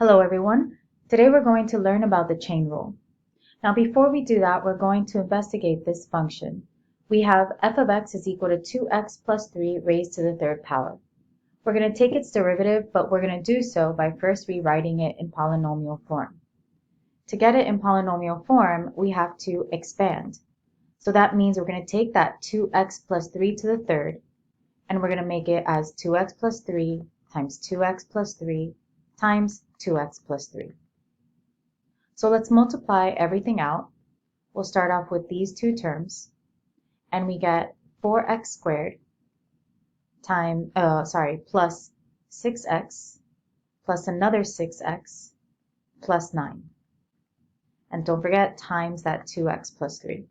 Hello everyone. Today we're going to learn about the chain rule. Now before we do that, we're going to investigate this function. We have f of x is equal to 2x plus 3 raised to the third power. We're going to take its derivative, but we're going to do so by first rewriting it in polynomial form. To get it in polynomial form, we have to expand. So that means we're going to take that 2x plus 3 to the third, and we're going to make it as 2x plus 3 times 2x plus 3 times 2x plus 3. So let's multiply everything out. We'll start off with these two terms, and we get 4x squared plus 6x plus another 6x plus 9. And don't forget times that 2x plus 3.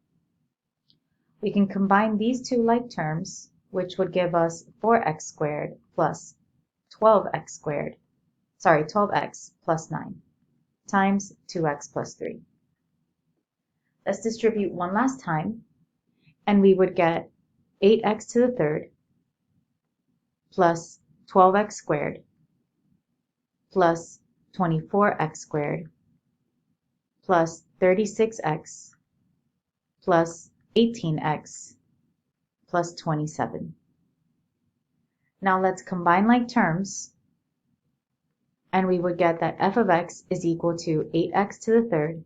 We can combine these two like terms, which would give us 4x squared plus 12x plus 9 times 2x plus 3. Let's distribute one last time, and we would get 8x to the third plus 12x squared plus 24x squared plus 36x plus 18x plus 27. Now let's combine like terms, and we would get that f of x is equal to 8x to the third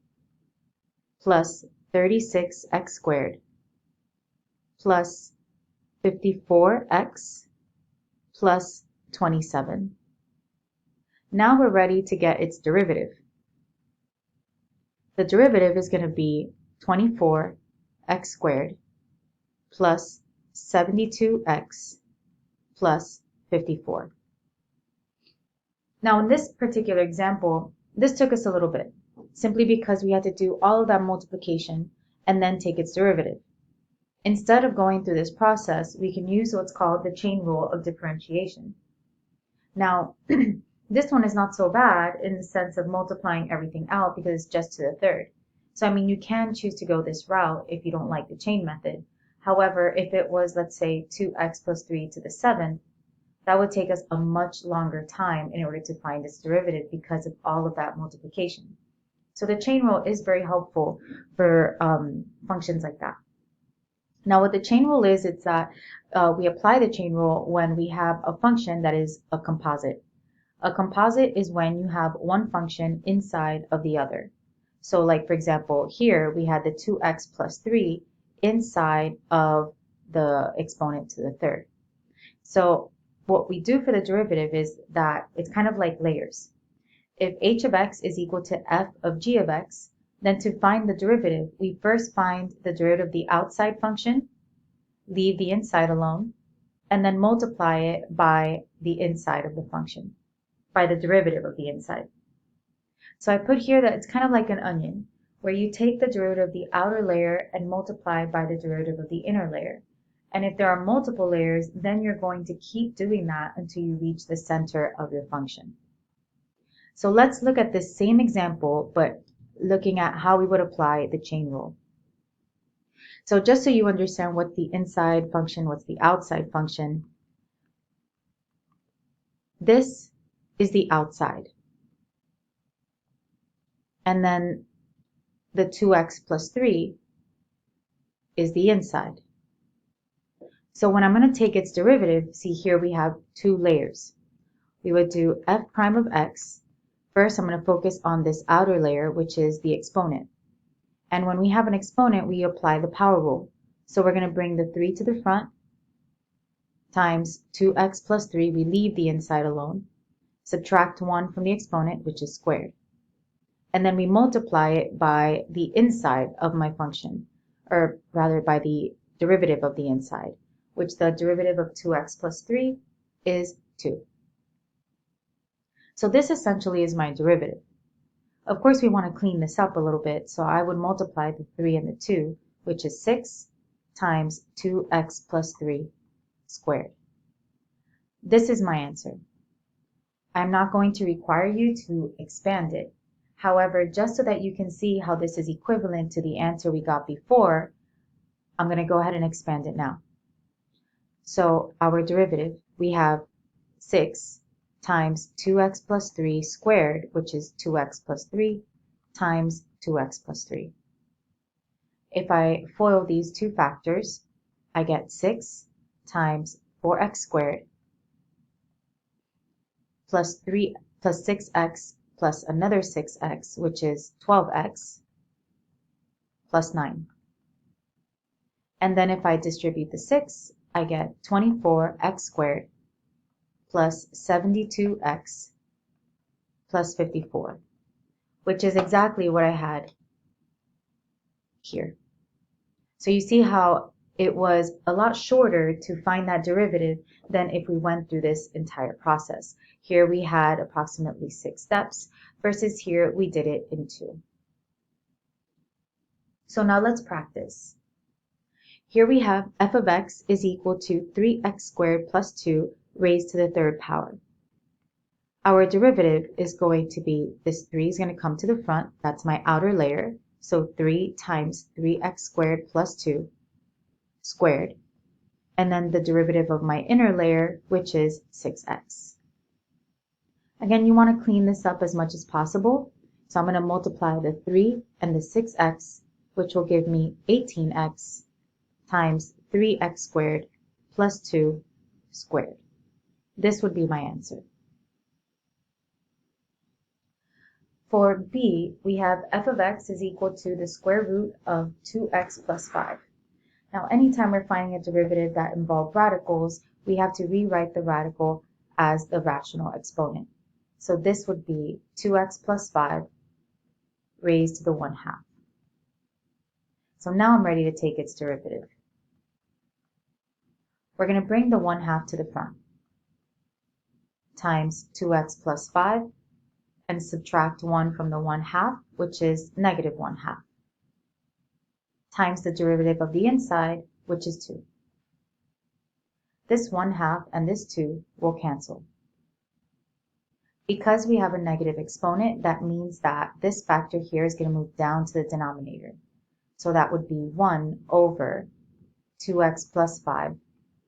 plus 36x squared plus 54x plus 27. Now we're ready to get its derivative. The derivative is going to be 24x squared plus 72x plus 54. Now in this particular example, this took us a little bit, simply because we had to do all of that multiplication and then take its derivative. Instead of going through this process, we can use what's called the chain rule of differentiation. Now, this one is not so bad in the sense of multiplying everything out because it's just to the third. So, I mean, you can choose to go this route if you don't like the chain method. However, if it was, let's say, 2x plus 3 to the 7th, that would take us a much longer time in order to find its derivative because of all of that multiplication. So the chain rule is very helpful for functions like that. Now what the chain rule is, it's that we apply the chain rule when we have a function that is a composite. A composite is when you have one function inside of the other. So like for example, here we had the 2x plus 3 inside of the exponent to the third. So what we do for the derivative is that it's kind of like layers. If h of x is equal to f of g of x, then to find the derivative, we first find the derivative of the outside function, leave the inside alone, and then multiply it by the inside of the function, by the derivative of the inside. So I put here that it's kind of like an onion, where you take the derivative of the outer layer and multiply by the derivative of the inner layer. And if there are multiple layers, then you're going to keep doing that until you reach the center of your function. So let's look at this same example, but looking at how we would apply the chain rule. So just so you understand what's the inside function, what's the outside function, this is the outside. And then the 2x plus 3 is the inside. So when I'm going to take its derivative, see here we have two layers. We would do f prime of x. First, I'm going to focus on this outer layer, which is the exponent. And when we have an exponent, we apply the power rule. So we're going to bring the 3 to the front times 2x plus 3. We leave the inside alone. Subtract 1 from the exponent, which is squared. And then we multiply it by the inside of my function, or rather by the derivative of the inside, which the derivative of 2x plus 3 is 2. So this essentially is my derivative. Of course, we want to clean this up a little bit, so I would multiply the 3 and the 2, which is 6 times 2x plus 3 squared. This is my answer. I'm not going to require you to expand it. However, just so that you can see how this is equivalent to the answer we got before, I'm going to go ahead and expand it now. So our derivative, we have 6 times 2x plus 3 squared, which is 2x plus 3, times 2x plus 3. If I FOIL these two factors, I get 6 times 4x squared plus 6x plus another 6x, which is 12x, plus 9. And then if I distribute the 6, I get 24x squared plus 72x plus 54, which is exactly what I had here. So you see how it was a lot shorter to find that derivative than if we went through this entire process. Here we had approximately 6 steps versus here we did it in 2. So now let's practice. Here we have f of x is equal to 3x squared plus 2 raised to the third power. Our derivative is going to be, this 3 is going to come to the front, that's my outer layer, so 3 times 3x squared plus 2 squared, and then the derivative of my inner layer, which is 6x. Again, you want to clean this up as much as possible, so I'm going to multiply the 3 and the 6x, which will give me 18x times 3x squared plus 2 squared. This would be my answer. For b, we have f of x is equal to the square root of 2x plus 5. Now, anytime we're finding a derivative that involves radicals, we have to rewrite the radical as the rational exponent. So this would be 2x plus 5 raised to the 1/2. So now I'm ready to take its derivative. We're going to bring the 1/2 to the front, times 2x plus 5, and subtract 1 from the 1/2, which is negative 1/2, times the derivative of the inside, which is 2. This 1/2 and this 2 will cancel. Because we have a negative exponent, that means that this factor here is going to move down to the denominator. So that would be 1 over 2x plus 5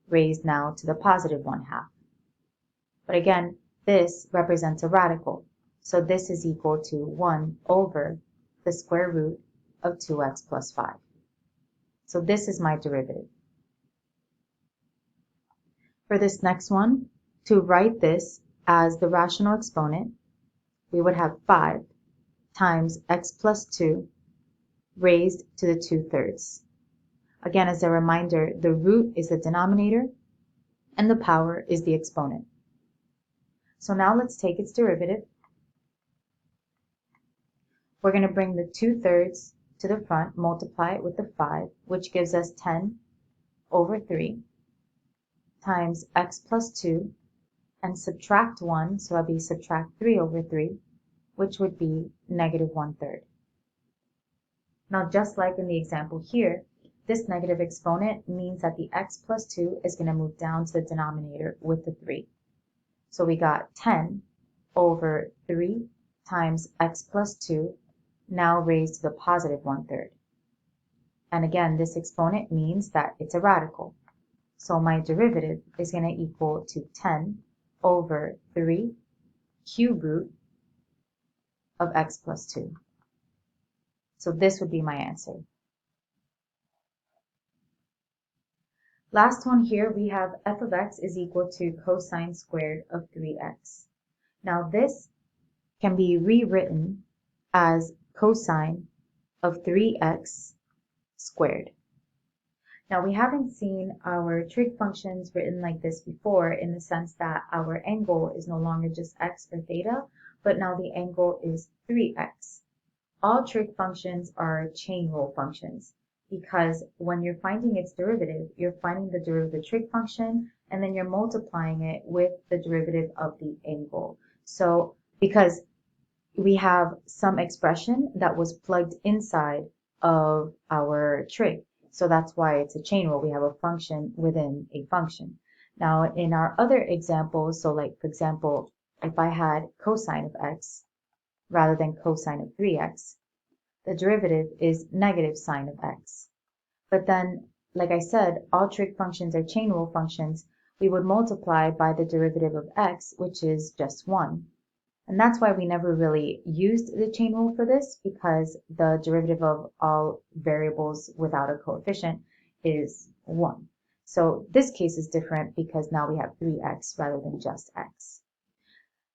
raised now to the positive 1/2. But again, this represents a radical. So this is equal to 1 over the square root of 2x plus 5. So this is my derivative. For this next one, to write this as the rational exponent, we would have 5 times x plus 2 raised to the 2/3. Again, as a reminder, the root is the denominator and the power is the exponent. So now let's take its derivative. We're going to bring the 2/3 to the front, multiply it with the 5, which gives us 10 over 3 times x plus 2, and subtract 1, so that'll be subtract 3 over 3, which would be negative 1/3. Now, just like in the example here, this negative exponent means that the x plus 2 is going to move down to the denominator with the 3. So we got 10 over 3 times x plus 2, now raised to the positive 1/3. And again, this exponent means that it's a radical. So my derivative is going to equal to 10 over 3 cube root of x plus 2. So this would be my answer. Last one here, we have f of x is equal to cosine squared of 3x. Now this can be rewritten as cosine of 3x squared. Now we haven't seen our trig functions written like this before, in the sense that our angle is no longer just x or theta, but now the angle is 3x. All trig functions are chain rule functions, because when you're finding its derivative, you're finding the derivative of the trig function, and then you're multiplying it with the derivative of the angle. So because we have some expression that was plugged inside of our trig, so that's why it's a chain rule. We have a function within a function. Now in our other examples, so like for example, if I had cosine of x rather than cosine of 3x, the derivative is negative sine of x. But then, like I said, all trig functions are chain rule functions, we would multiply by the derivative of x, which is just 1. And that's why we never really used the chain rule for this, because the derivative of all variables without a coefficient is 1. So this case is different because now we have 3x rather than just x.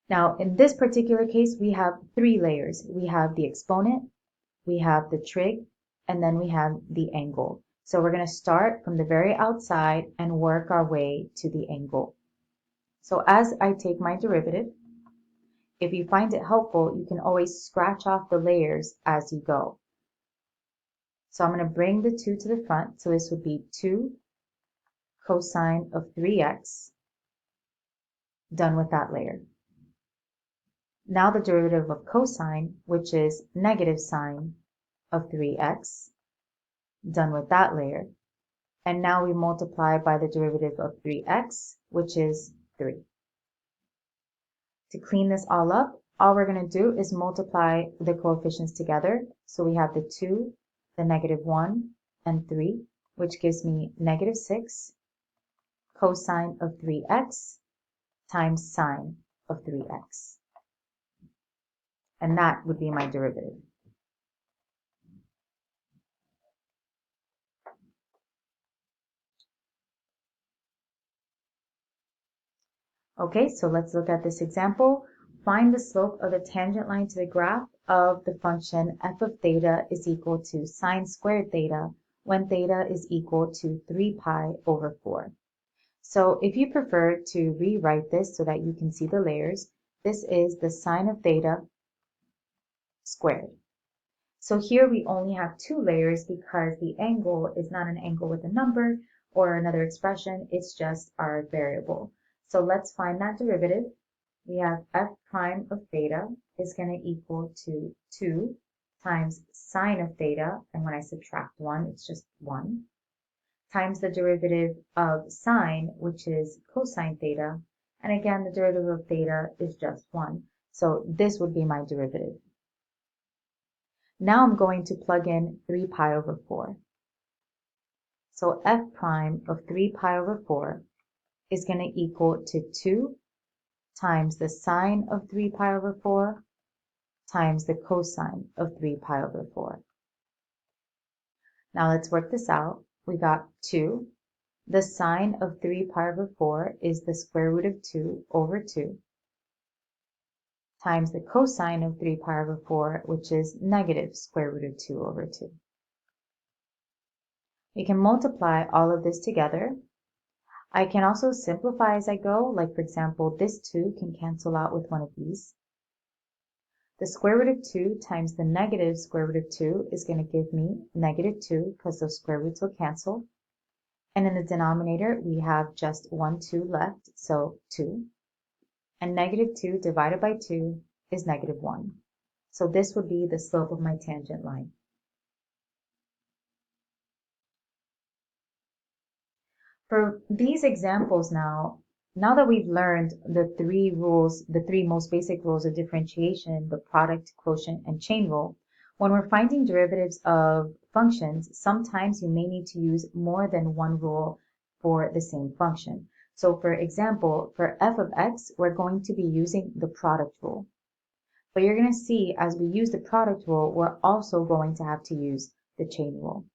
Now, in this particular case, we have 3 layers. We have the exponent, we have the trig, and then we have the angle. So we're going to start from the very outside and work our way to the angle. So as I take my derivative, if you find it helpful, you can always scratch off the layers as you go. So I'm going to bring the 2 to the front. So this would be 2 cosine of 3x, done with that layer. Now the derivative of cosine, which is negative sine of 3x, done with that layer. And now we multiply by the derivative of 3x, which is 3. To clean this all up, all we're going to do is multiply the coefficients together. So we have the 2, the negative 1, and 3, which gives me negative 6 cosine of 3x times sine of 3x. And that would be my derivative. Okay, so let's look at this example. Find the slope of the tangent line to the graph of the function f of theta is equal to sine squared theta when theta is equal to 3 pi over 4. So if you prefer to rewrite this so that you can see the layers, this is the sine of theta squared. So here we only have 2 layers because the angle is not an angle with a number or another expression, it's just our variable. So let's find that derivative. We have f prime of theta is going to equal to 2 times sine of theta, and when I subtract 1, it's just 1, times the derivative of sine, which is cosine theta, and again, the derivative of theta is just 1. So this would be my derivative. Now I'm going to plug in 3 pi over 4. So f prime of 3 pi over 4 is going to equal to 2 times the sine of 3 pi over 4 times the cosine of 3 pi over 4. Now let's work this out. We got 2. The sine of 3 pi over 4 is the square root of 2 over 2 times the cosine of 3 pi over 4, which is negative square root of 2 over 2. We can multiply all of this together. I can also simplify as I go, like for example, this 2 can cancel out with one of these. The square root of 2 times the negative square root of 2 is going to give me negative 2 because those square roots will cancel. And in the denominator, we have just 1 2 left, so 2. And negative 2 divided by 2 is negative 1. So this would be the slope of my tangent line. For these examples now that we've learned the 3 rules, the 3 most basic rules of differentiation, the product, quotient, and chain rule, when we're finding derivatives of functions, sometimes you may need to use more than one rule for the same function. So for example, for f of x, we're going to be using the product rule. But you're going to see as we use the product rule, we're also going to have to use the chain rule.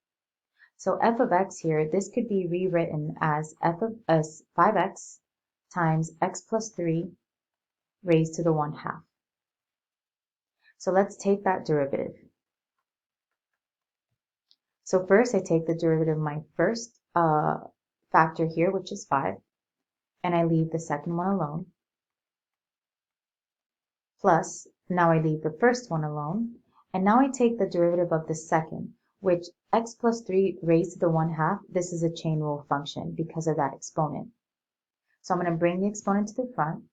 So f of x here, this could be rewritten as 5x times x plus 3 raised to the 1/2. So let's take that derivative. So first I take the derivative of my first factor here, which is 5, and I leave the second one alone. Plus, now I leave the first one alone, and now I take the derivative of the second, which x plus 3 raised to the 1/2, this is a chain rule function because of that exponent. So I'm going to bring the exponent to the front,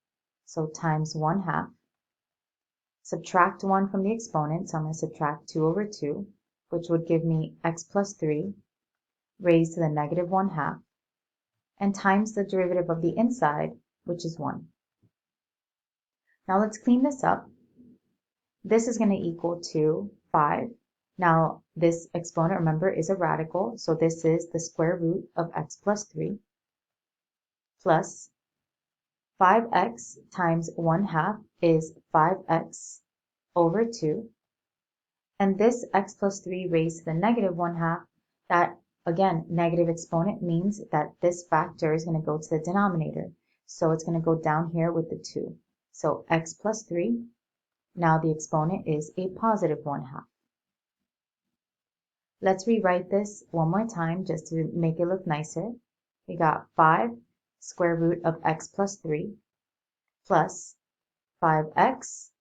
so times 1/2. Subtract 1 from the exponent, so I'm going to subtract 2 over 2, which would give me x plus 3 raised to the negative 1/2, and times the derivative of the inside, which is 1. Now let's clean this up. This is going to equal to 5. Now this exponent, remember, is a radical, so this is the square root of x plus 3, plus 5x times 1/2 is 5x over 2. And this x plus 3 raised to the negative 1/2, that, again, negative exponent means that this factor is going to go to the denominator. So it's going to go down here with the 2. So x plus 3, now the exponent is a positive 1/2. Let's rewrite this one more time just to make it look nicer. We got 5 square root of x plus 3 plus 5x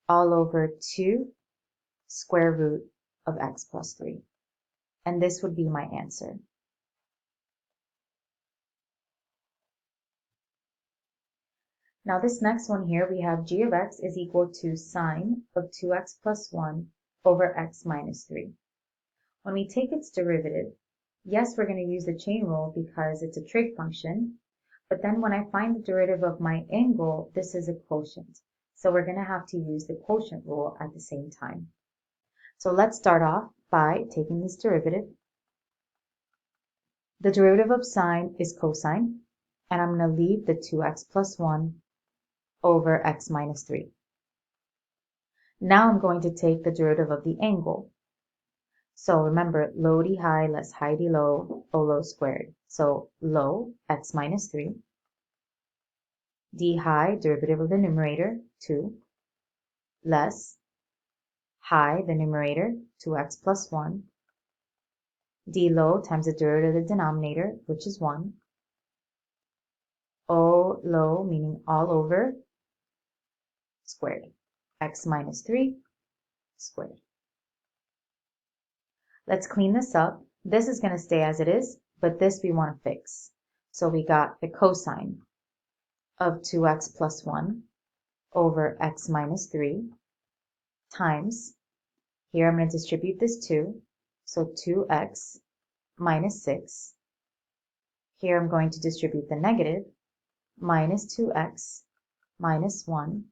all over 2 square root of x plus 3. And this would be my answer. Now this next one here, we have g of x is equal to sine of 2x plus 1 over x minus 3. When we take its derivative, yes, we're going to use the chain rule because it's a trig function, but then when I find the derivative of my angle, this is a quotient. So we're going to have to use the quotient rule at the same time. So let's start off by taking this derivative. The derivative of sine is cosine, and I'm going to leave the 2x plus 1 over x minus 3. Now I'm going to take the derivative of the angle. So remember, low d high less high d low, O low squared. So low, x minus 3. D high, derivative of the numerator, 2. Less high, the numerator, 2x plus 1. D low times the derivative of the denominator, which is 1. O low, meaning all over, squared. X minus 3 squared. Let's clean this up. This is going to stay as it is, but this we want to fix. So we got the cosine of 2x plus 1 over x minus 3 times, here I'm going to distribute this 2, so 2x minus 6. Here I'm going to distribute the negative, minus 2x minus 1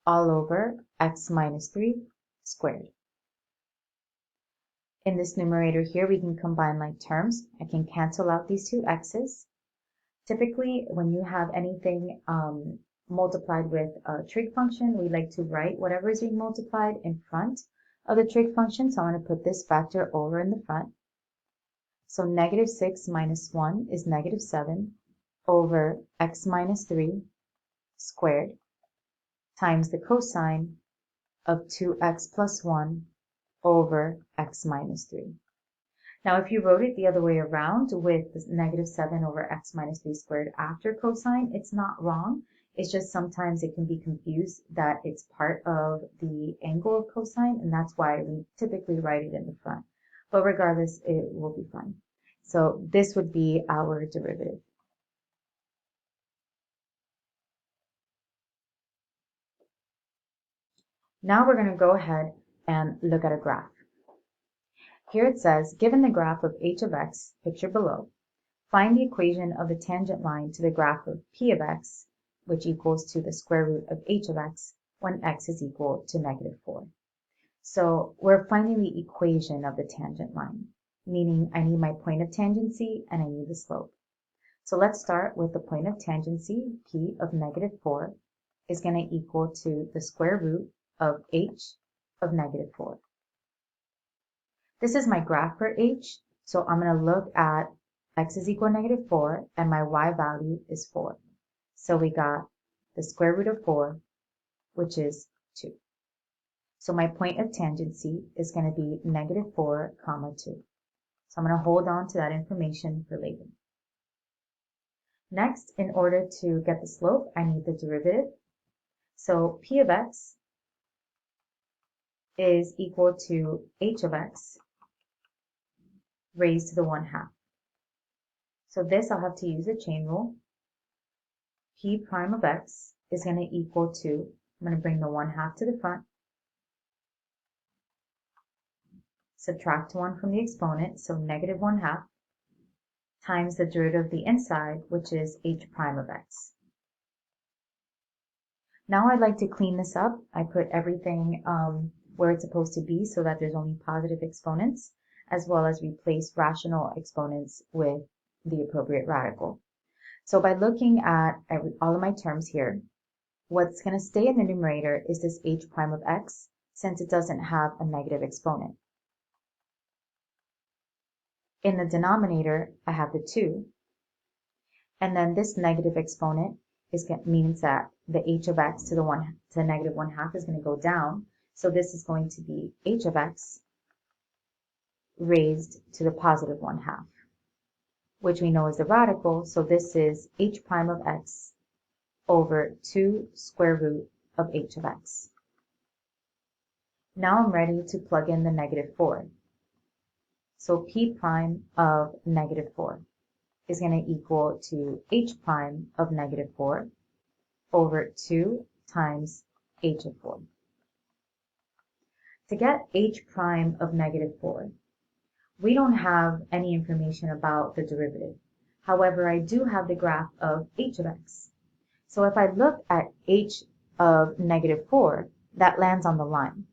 all over x minus 3 squared. In this numerator here, we can combine like terms. I can cancel out these two x's. Typically, when you have anything multiplied with a trig function, we like to write whatever is being multiplied in front of the trig function. So I'm going to put this factor over in the front. So negative 6 minus 1 is negative 7 over x minus 3 squared times the cosine of 2x plus 1 over x minus 3. Now, if you wrote it the other way around with negative 7 over x minus 3 squared after cosine, it's not wrong. It's just sometimes it can be confused that it's part of the angle of cosine, and that's why we typically write it in the front. But regardless, it will be fine. So this would be our derivative. Now we're going to go ahead and look at a graph. Here it says, given the graph of h of x, pictured below, find the equation of the tangent line to the graph of p of x, which equals to the square root of h of x when x is equal to negative 4. So we're finding the equation of the tangent line, meaning I need my point of tangency and I need the slope. So let's start with the point of tangency, p of negative 4, is going to equal to the square root of h of negative 4. This is my graph for h, so I'm going to look at x is equal to negative 4, and my y value is 4. So we got the square root of 4, which is 2. So my point of tangency is going to be negative 4, comma 2. So I'm going to hold on to that information for later. Next, in order to get the slope, I need the derivative. So p of x is equal to h of x raised to the 1/2. So this I'll have to use the chain rule. P prime of x is going to equal to, I'm going to bring the 1/2 to the front, subtract 1 from the exponent, so negative 1/2, times the derivative of the inside, which is h prime of x. Now I'd like to clean this up. I put everything where it's supposed to be so that there's only positive exponents, as well as replace rational exponents with the appropriate radical. So by looking at all of my terms here, what's going to stay in the numerator is this h prime of x, since it doesn't have a negative exponent. In the denominator, I have the 2, and then this negative exponent means that the h of x to the negative 1/2 is going to go down. So this is going to be h of x raised to the positive 1/2, which we know is the radical. So this is h prime of x over 2 square root of h of x. Now I'm ready to plug in the negative 4. So p prime of negative 4 is going to equal to h prime of negative 4 over 2 times h of 4. To get h prime of negative 4, we don't have any information about the derivative. However, I do have the graph of h of x. So if I look at h of negative 4, that lands on the line.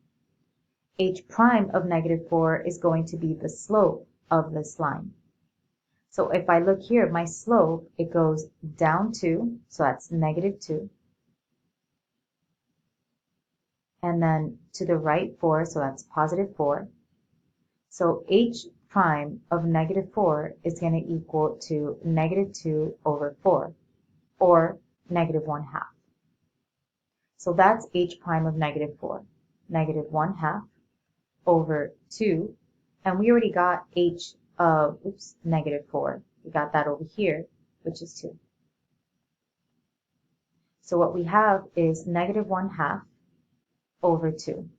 H prime of negative 4 is going to be the slope of this line. So if I look here, my slope, it goes down 2, so that's negative 2. And then to the right 4, so that's positive 4. So h prime of negative 4 is going to equal to negative 2 over 4, or negative 1/2. So that's h prime of negative 4, negative 1/2 over 2, and we already got h of, negative 4. We got that over here, which is 2. So what we have is negative 1/2 over 2.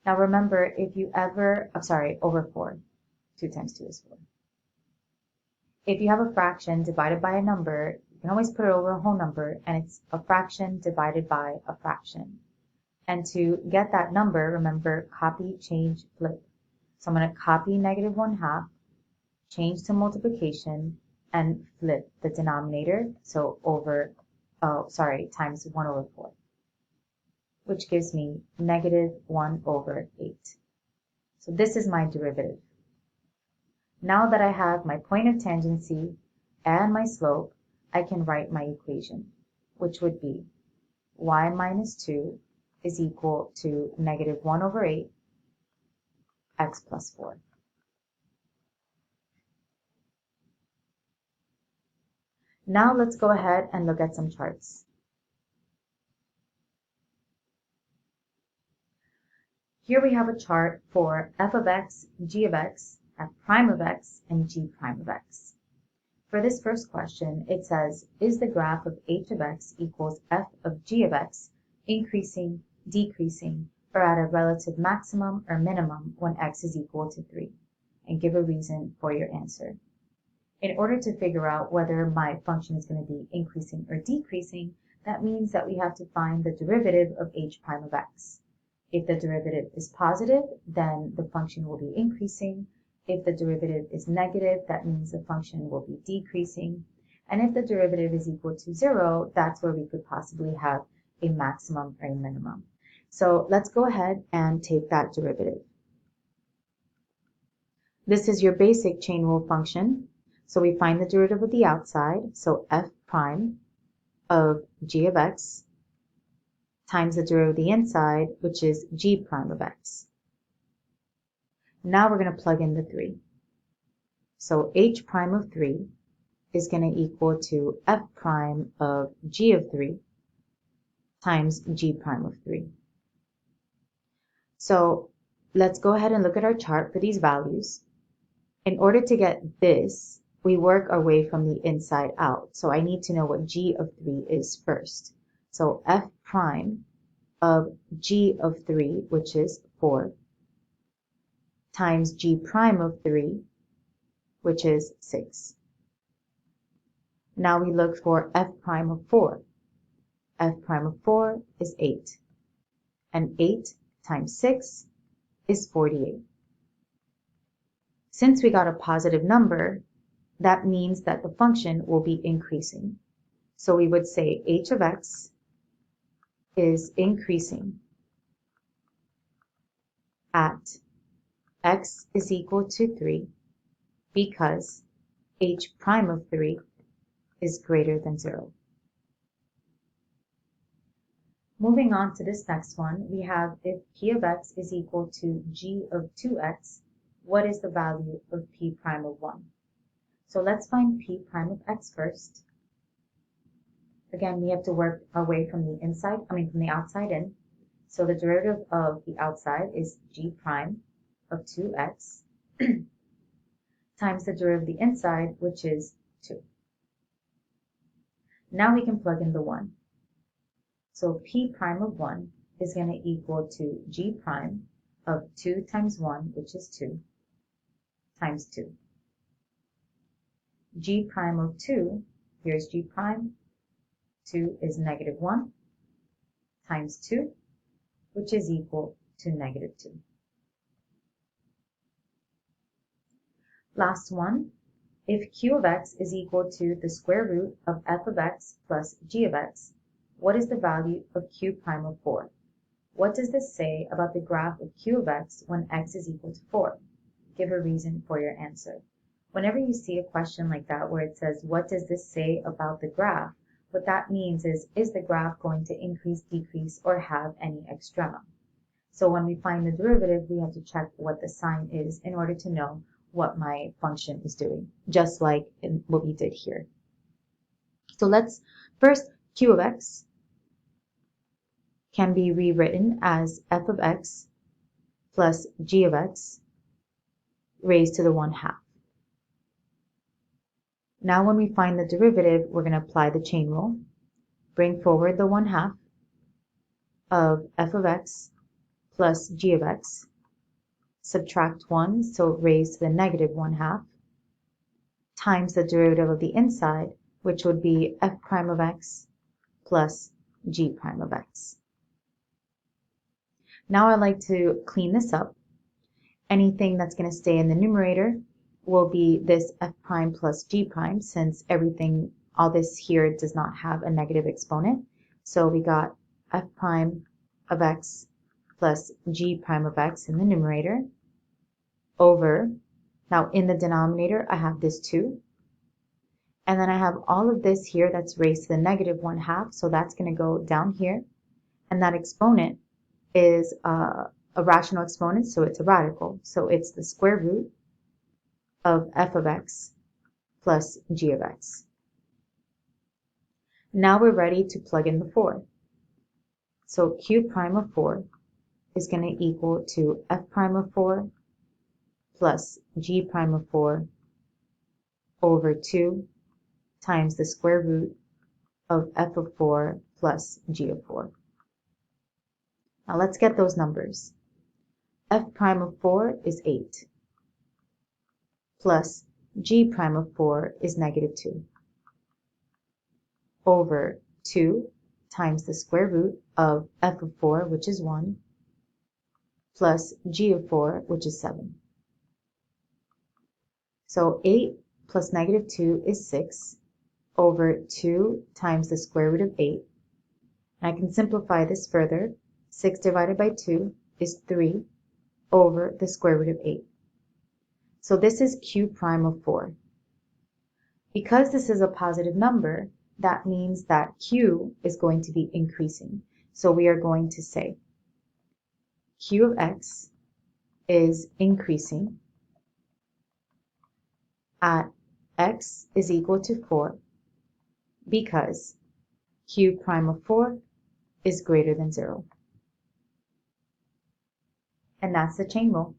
Now remember, if you ever, over 4. 2 times 2 is 4. If you have a fraction divided by a number, you can always put it over a whole number, and it's a fraction divided by a fraction. And to get that number, remember, copy, change, flip. So I'm going to copy negative 1/2, change to multiplication, and flip the denominator, so times 1 over 4, which gives me negative 1 over 8. So this is my derivative. Now that I have my point of tangency and my slope, I can write my equation, which would be y minus 2 is equal to negative 1 over 8 x plus 4. Now let's go ahead and look at some charts. Here we have a chart for f of x, g of x, f prime of x, and g prime of x. For this first question, it says, is the graph of h of x equals f of g of x increasing, decreasing, or at a relative maximum or minimum when x is equal to 3? And give a reason for your answer. In order to figure out whether my function is going to be increasing or decreasing, that means that we have to find the derivative of h prime of x. If the derivative is positive, then the function will be increasing. If the derivative is negative, that means the function will be decreasing. And if the derivative is equal to 0, that's where we could possibly have a maximum or a minimum. So let's go ahead and take that derivative. This is your basic chain rule function. So we find the derivative of the outside, so f prime of g of x times the derivative of the inside, which is g prime of x. Now we're going to plug in the 3. So h prime of 3 is going to equal to f prime of g of 3 times g prime of 3. So let's go ahead and look at our chart for these values. In order to get this, we work our way from the inside out. So I need to know what g of 3 is first. So f prime of g of 3, which is 4, times g prime of 3, which is 6. Now we look for f prime of 4. F prime of 4 is 8. And 8 times 6 is 48. Since we got a positive number, that means that the function will be increasing. So we would say h of x is increasing at x is equal to 3 because h prime of 3 is greater than 0. Moving on to this next one, we have if p of x is equal to g of 2x, what is the value of p prime of 1? So let's find p prime of x first. Again, we have to work our way from the outside in. So the derivative of the outside is g prime of 2x times the derivative of the inside, which is 2. Now we can plug in the 1. So p prime of 1 is going to equal to g prime of 2 times 1, which is 2, times 2. G prime of 2, here's g prime, 2 is negative 1, times 2, which is equal to negative 2. Last one, if q of x is equal to the square root of f of x plus g of x, what is the value of q prime of 4? What does this say about the graph of q of x when x is equal to 4? Give a reason for your answer. Whenever you see a question like that where it says, what does this say about the graph? What that means is the graph going to increase, decrease, or have any extrema? So when we find the derivative, we have to check what the sign is in order to know what my function is doing, just like in what we did here. So let's first, q of x can be rewritten as f of x plus g of x raised to the 1/2. Now when we find the derivative, we're going to apply the chain rule. Bring forward the 1/2 of f of x plus g of x. Subtract 1, so raise to the negative 1/2, times the derivative of the inside, which would be f prime of x plus g prime of x. Now I'd like to clean this up. Anything that's going to stay in the numerator will be this f prime plus g prime, since all this here does not have a negative exponent. So we got f prime of x plus g prime of x in the numerator over, now in the denominator I have this 2, and then I have all of this here that's raised to the negative 1/2, so that's going to go down here, and that exponent is a rational exponent, so it's a radical, so it's the square root of f of x plus g of x. Now we're ready to plug in the 4. So q prime of 4 is going to equal to f prime of 4 plus g prime of 4 over 2 times the square root of f of 4 plus g of 4. Now let's get those numbers. F prime of 4 is 8 plus g prime of 4 is negative 2 over 2 times the square root of f of 4, which is 1, plus g of 4, which is 7. So 8 plus negative 2 is 6 over 2 times the square root of 8. And I can simplify this further. 6 divided by 2 is 3 over the square root of 8. So this is q prime of 4. Because this is a positive number, that means that q is going to be increasing. So we are going to say q of x is increasing at x is equal to 4 because q prime of 4 is greater than 0. And that's the chain rule.